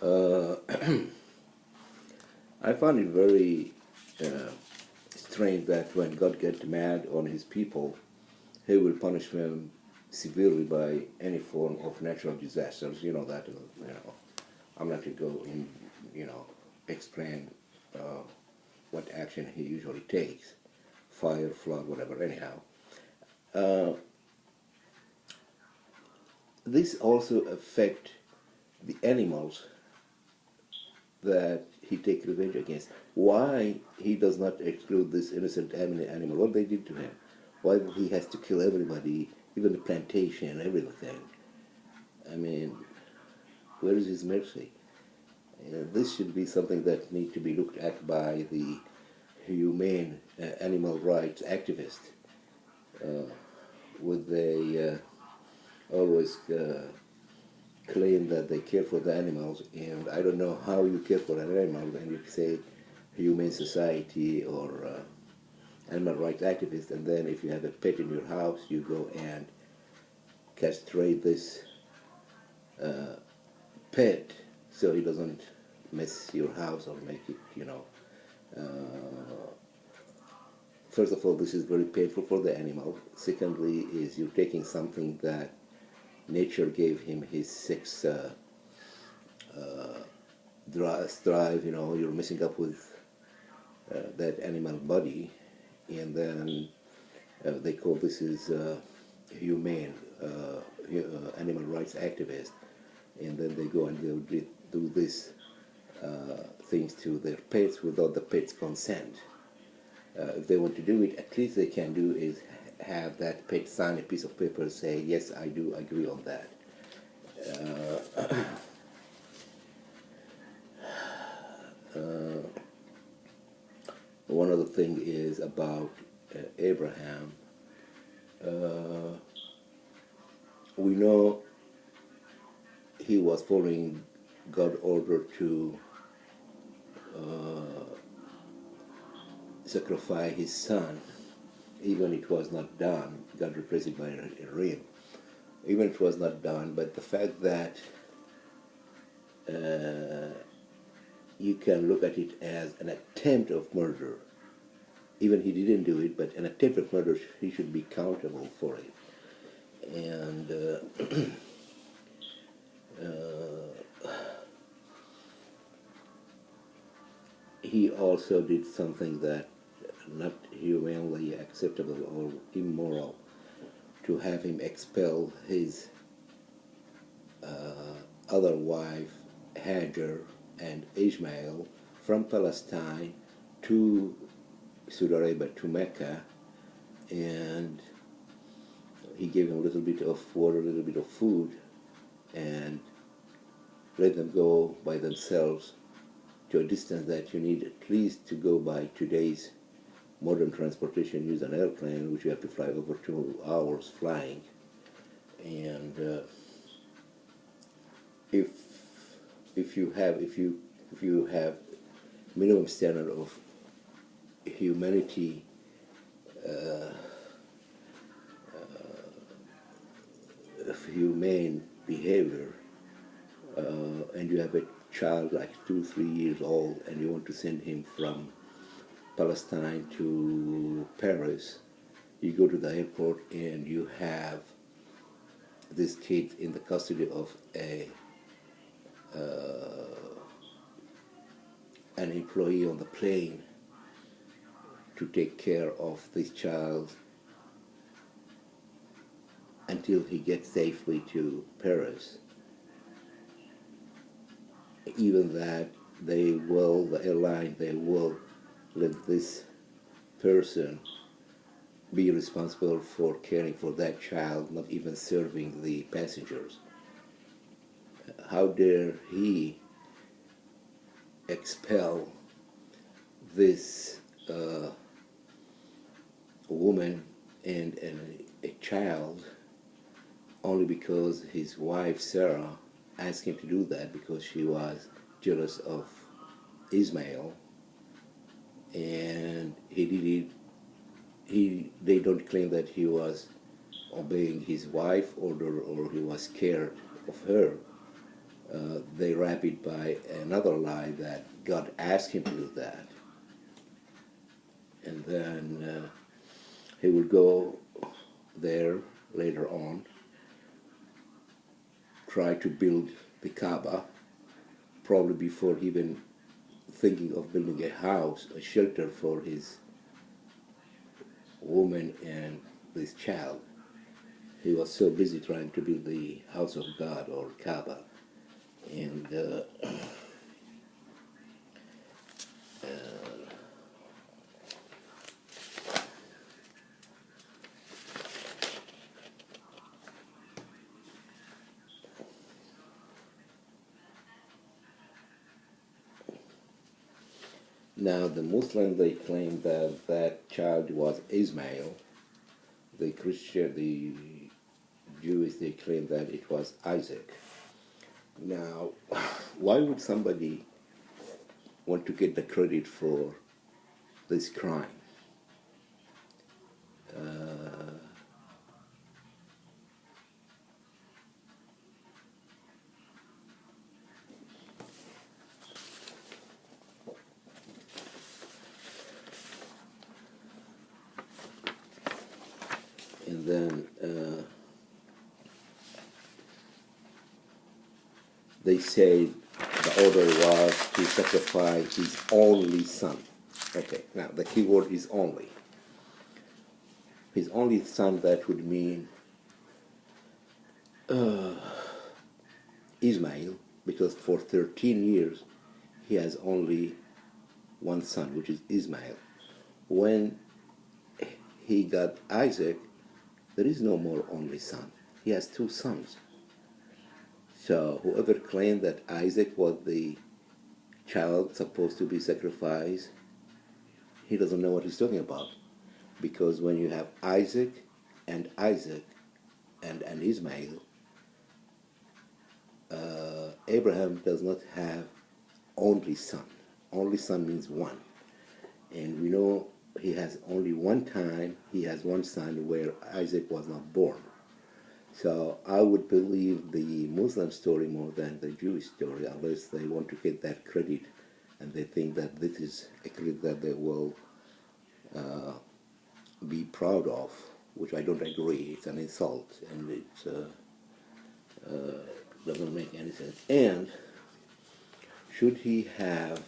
Uh, I find it very uh, strange that when God gets mad on his people, he will punish them severely by any form of natural disasters. You know that, I'm not going to go in, you know, explain uh, what action he usually takes, fire, flood, whatever, anyhow. Uh, this also affect the animals that he take revenge against. Why he does not exclude this innocent animal? What they did to him? Why he has to kill everybody, even the plantation, everything? I mean, where is his mercy? This should be something that need to be looked at by the humane animal rights activists. Uh, would they always claim that they care for the animals? And I don't know how you care for an animal and you say humane society or animal rights activist, and then if you have a pet in your house, you go and castrate this uh, pet so he doesn't mess your house or make it, first of all, this is very painful for the animal. Secondly, is you're taking something that nature gave him his sex drive. You're messing up with that animal body, and then they call this is humane animal rights activist, and then they go and they do this things to their pets without the pet's consent. If they want to do it, at least they can do is have that pet sign a piece of paper and say, yes, I do agree on that. One other thing is about Abraham. Uh, we know he was following God's order to sacrifice his son, even it was not done. God replaced it by a ram. Even it was not done, but the fact that you can look at it as an attempt of murder. Even he didn't do it, but an attempt of murder, he should be accountable for it. And he also did something that not humanly acceptable or immoral, to have him expel his other wife, Hajar, and Ishmael from Palestine to Saudi Arabia, to Mecca, and he gave him a little bit of water, a little bit of food, and let them go by themselves to a distance that you need at least to go by today's modern transportation, use an airplane, which you have to fly over 2 hours flying. And if you have minimum standard of humanity, of humane behavior, and you have a child like 2, 3 years old, and you want to send him from Palestine to Paris, you go to the airport and you have this kid in the custody of an employee on the plane to take care of this child until he gets safely to Paris. Even that, the airline, they will let this person be responsible for caring for that child, not even serving the passengers. How dare he expel this woman and a child only because his wife Sarah asked him to do that because she was jealous of Ismail, and he did it. They don't claim that he was obeying his wife's order or he was scared of her. they wrap it by another lie that God asked him to do that. And then he will go there later on, try to build the Kaaba, probably before even thinking of building a house, a shelter for his woman and this child. He was so busy trying to build the house of God, or Kaaba. And now the Muslims, they claim that that child was Ismail. The Christian, the Jews, they claim that it was Isaac. Now, why would somebody want to get the credit for this crime? And then they say the order was to sacrifice his only son. Okay, now the key word is only. His only son, that would mean Ismail, because for 13 years he has only one son, which is Ismail. When he got Isaac, there is no more only son. He has two sons. So whoever claimed that Isaac was the child supposed to be sacrificed, he doesn't know what he's talking about. Because when you have Isaac and Ismail, Abraham does not have only son. Only son means one. And we know he has only one time, he has one son where Isaac was not born. So I would believe the Muslim story more than the Jewish story, unless they want to get that credit and they think that this is a credit that they will be proud of, which I don't agree. It's an insult, and it doesn't make any sense. And should he have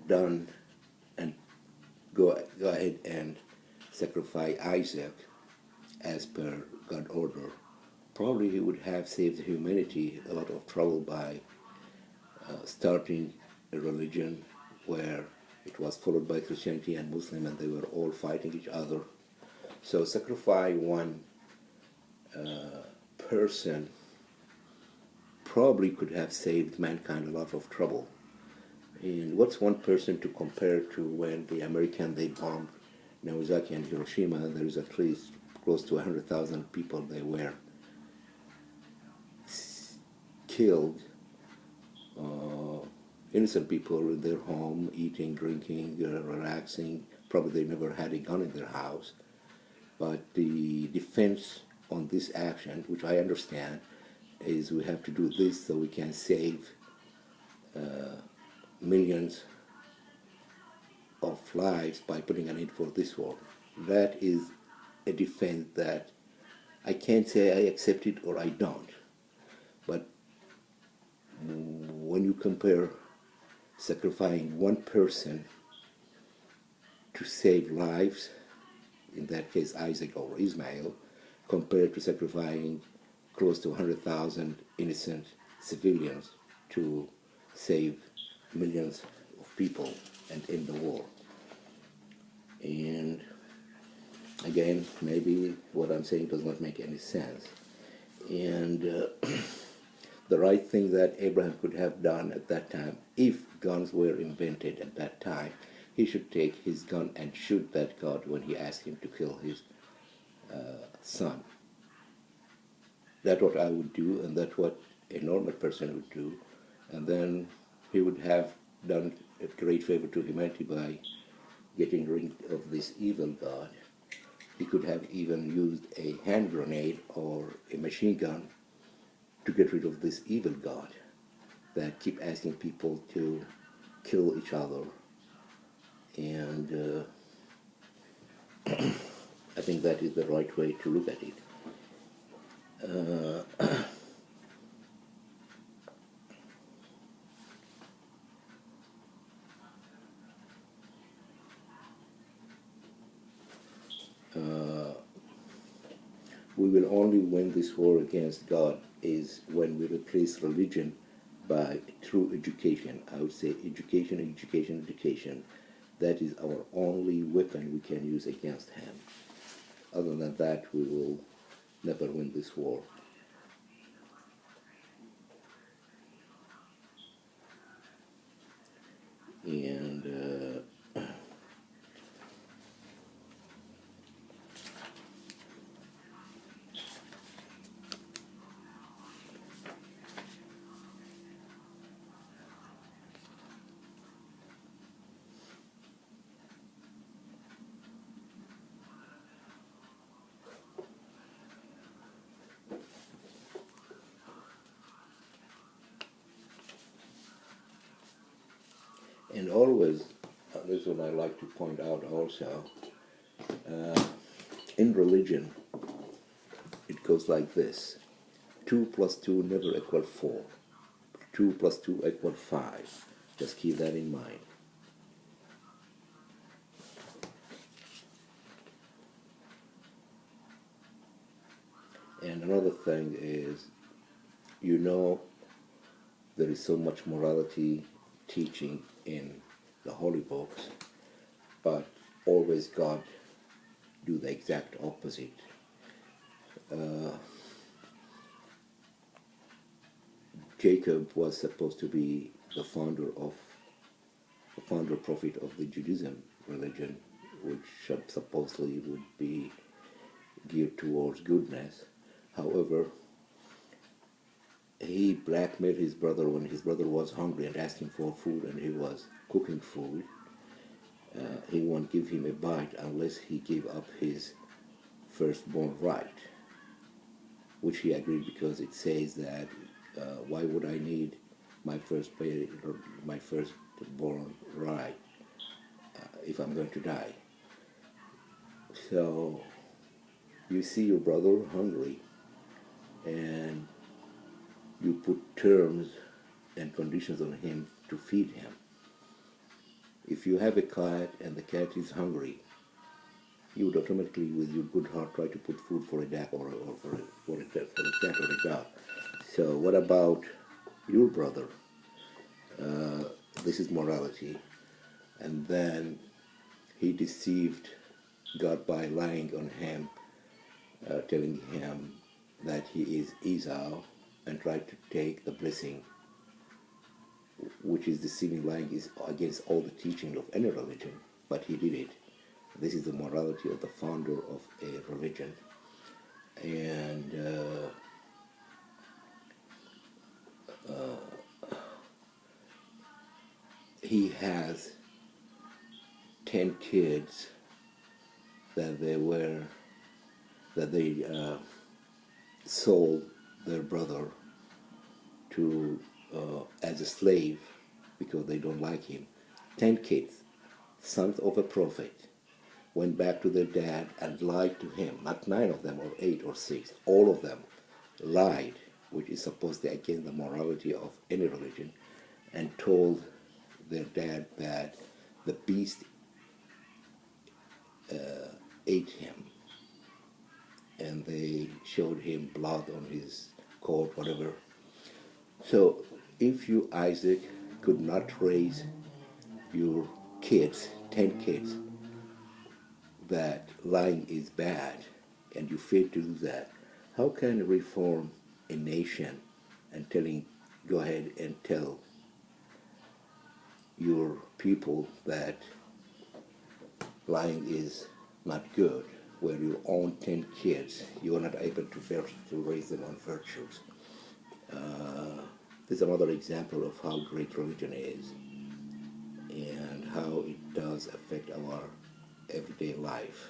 done and go ahead and sacrifice Isaac as per God's order, probably he would have saved humanity a lot of trouble by starting a religion where it was followed by Christianity and Muslim, and they were all fighting each other. So sacrifice one person probably could have saved mankind a lot of trouble. And what's one person to compare to when the Americans, they bombed Nagasaki and Hiroshima? There is at least close to 100,000 people they were killed. Innocent people in their home, eating, drinking, relaxing. Probably they never had a gun in their house. But the defense on this action, which I understand, is we have to do this so we can save millions of lives by putting an end for this war. That is a defense that I can't say I accept it or I don't. But when you compare sacrificing one person to save lives, in that case Isaac or Ismail, compared to sacrificing close to 100,000 innocent civilians to save millions of people and end the war. And again, maybe what I'm saying does not make any sense. And the right thing that Abraham could have done at that time, if guns were invented at that time, he should take his gun and shoot that God when he asked him to kill his son. That's what I would do, and that's what a normal person would do. And then he would have done a great favor to humanity by getting rid of this evil God. He could have even used a hand grenade or a machine gun to get rid of this evil God that keep asking people to kill each other. And I think that is the right way to look at it. We will only win this war against God is when we replace religion by true education. I would say education, education, education. That is our only weapon we can use against him. Other than that, we will never win this war. And and always, this is what I like to point out also, in religion, it goes like this. 2 plus 2 never equal 4. 2 plus 2 equal 5. Just keep that in mind. And another thing is, there is so much morality teaching in the holy books, but always God do the exact opposite. Jacob was supposed to be the founder prophet of the Judaism religion, which supposedly would be geared towards goodness. However, he blackmailed his brother when his brother was hungry and asking for food, and he was cooking food. He won't give him a bite unless he gave up his firstborn right, which he agreed because it says that why would I need my firstborn right if I'm going to die? So you see your brother hungry, and you put terms and conditions on him to feed him. If you have a cat and the cat is hungry, you would automatically, with your good heart, try to put food for a duck or for a cat or a dog. So what about your brother? This is morality. And then he deceived God by lying on him, telling him that he is Esau, and tried to take the blessing, which is deceiving. Lying is against all the teaching of any religion, but he did it. This is the morality of the founder of a religion. And he has 10 kids that they sold their brother to as a slave because they don't like him. 10 kids, sons of a prophet, went back to their dad and lied to him. Not 9 of them or 8 or 6. All of them lied, which is supposedly against the morality of any religion, and told their dad that the beast ate him. And they showed him blood on his coat, whatever. So if you, Isaac, could not raise your kids, 10 kids, that lying is bad, and you fail to do that, how can you reform a nation and go ahead and tell your people that lying is not good, where you own 10 kids, you are not able to raise them on virtues? This is another example of how great religion is and how it does affect our everyday life.